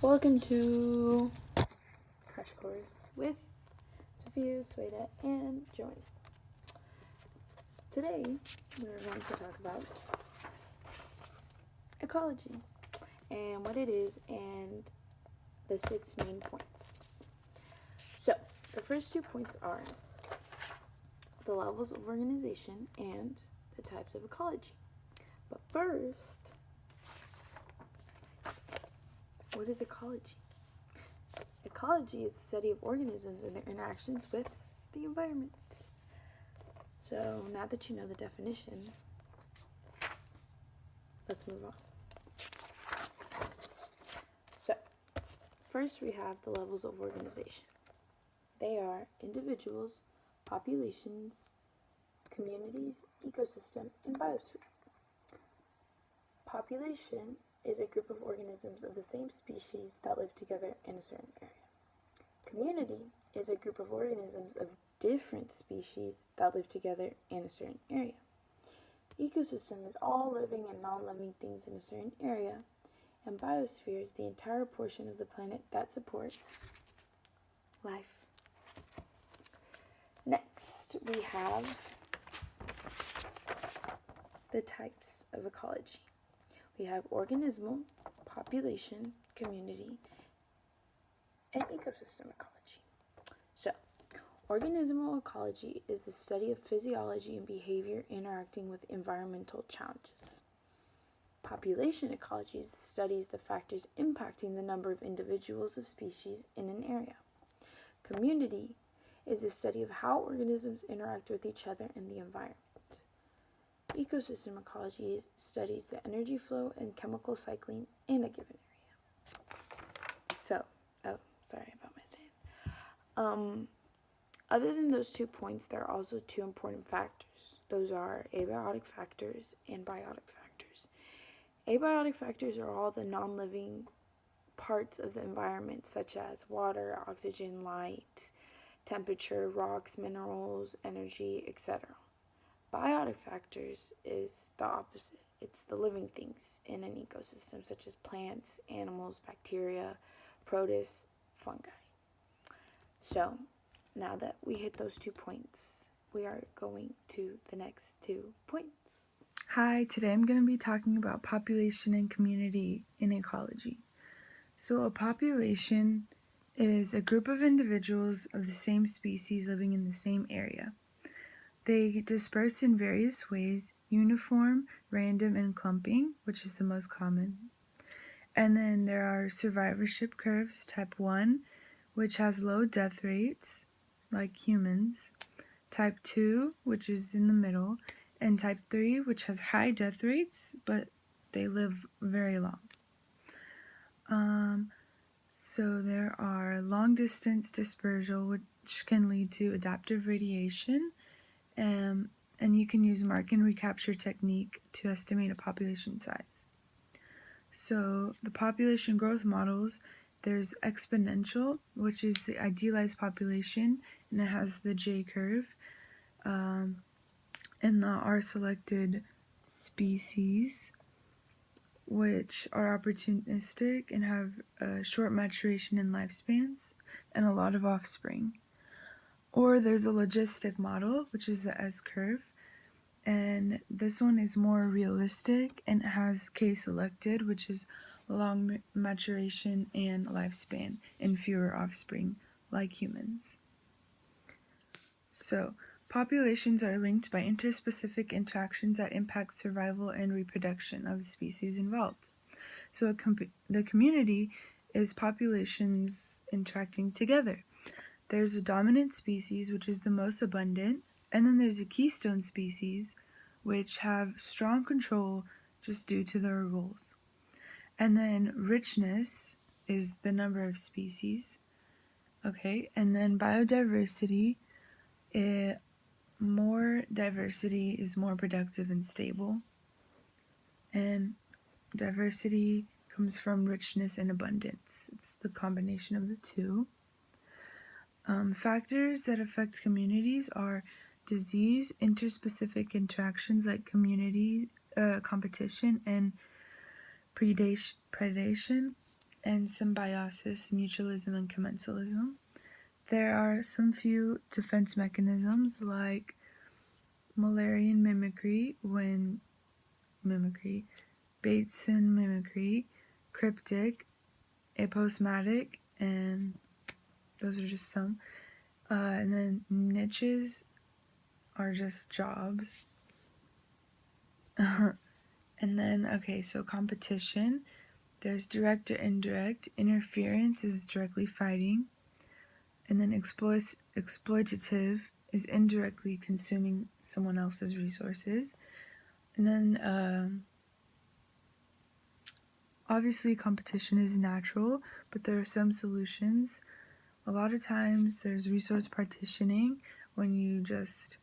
Welcome to Crash Course with Sophia, Sweda, and Joanna. Today, we're going to talk about ecology and what it is and the 6 main points. So, the first 2 points are the levels of organization and the types of ecology. But first, what is ecology? Ecology is the study of organisms and their interactions with the environment. So now that you know the definition, let's move on. So first we have the levels of organization. They are individuals, populations, communities, ecosystem, and biosphere. Population is a group of organisms of the same species that live together in a certain area. Community is a group of organisms of different species that live together in a certain area. Ecosystem is all living and non-living things in a certain area, and biosphere is the entire portion of the planet that supports life. Next, we have the types of ecology. We have organismal, population, community, and ecosystem ecology. So, organismal ecology is the study of physiology and behavior interacting with environmental challenges. Population ecology studies the factors impacting the number of individuals of species in an area. Community is the study of how organisms interact with each other and the environment. Ecosystem ecology studies the energy flow and chemical cycling in a given area. So, sorry about my saying. Other than those 2 points, there are also 2 important factors. Those are abiotic factors and biotic factors. Abiotic factors are all the non-living parts of the environment, such as water, oxygen, light, temperature, rocks, minerals, energy, etc. Biotic factors is the opposite. It's the living things in an ecosystem, such as plants, animals, bacteria, protists, fungi. So, now that we hit those 2 points, we are going to the next 2 points. Hi, today I'm going to be talking about population and community in ecology. So a population is a group of individuals of the same species living in the same area. They disperse in various ways: uniform, random, and clumping, which is the most common. And then there are survivorship curves, type 1, which has low death rates, like humans, type 2, which is in the middle, and type 3, which has high death rates, but they live very long. So there are long-distance dispersal, which can lead to adaptive radiation, and you can use mark and recapture technique to estimate a population size. So the population growth models, there's exponential, which is the idealized population, and it has the J curve, and the R-selected species, which are opportunistic and have a short maturation and lifespans and a lot of offspring. Or there's a logistic model, which is the S-curve, and this one is more realistic and has K-selected, which is long maturation and lifespan and fewer offspring, like humans. So, populations are linked by interspecific interactions that impact survival and reproduction of the species involved. So the community is populations interacting together. There's a dominant species, which is the most abundant, and then there's a keystone species, which have strong control just due to their rules. And then richness is the number of species. Okay, and then biodiversity, more diversity is more productive and stable. And diversity comes from richness and abundance. It's the combination of the 2. Factors that affect communities are disease, interspecific interactions like community competition and predation, and symbiosis, mutualism, and commensalism. There are some few defense mechanisms like Mullerian mimicry, Bateson mimicry, cryptic, aposematic, and those are just some. And then niches are just jobs. And then, okay, so competition. There's direct or indirect. Interference is directly fighting. And then exploitative is indirectly consuming someone else's resources. And then, obviously, competition is natural, but there are some solutions. A lot of times, there's resource partitioning when you just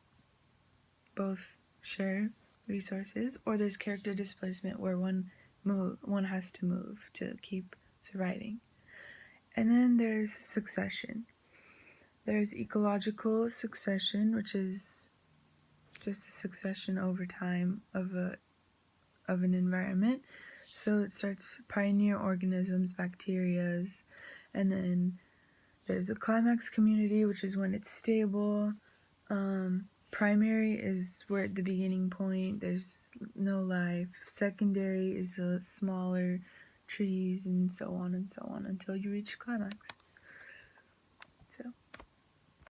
both share resources, or there's character displacement where one has to move to keep surviving. And then there's succession. There's ecological succession, which is just a succession over time of an environment. So it starts pioneer organisms, bacterias, and then there's a climax community, which is when it's stable. Primary is where at the beginning point there's no life. Secondary is a smaller trees and so on until you reach climax.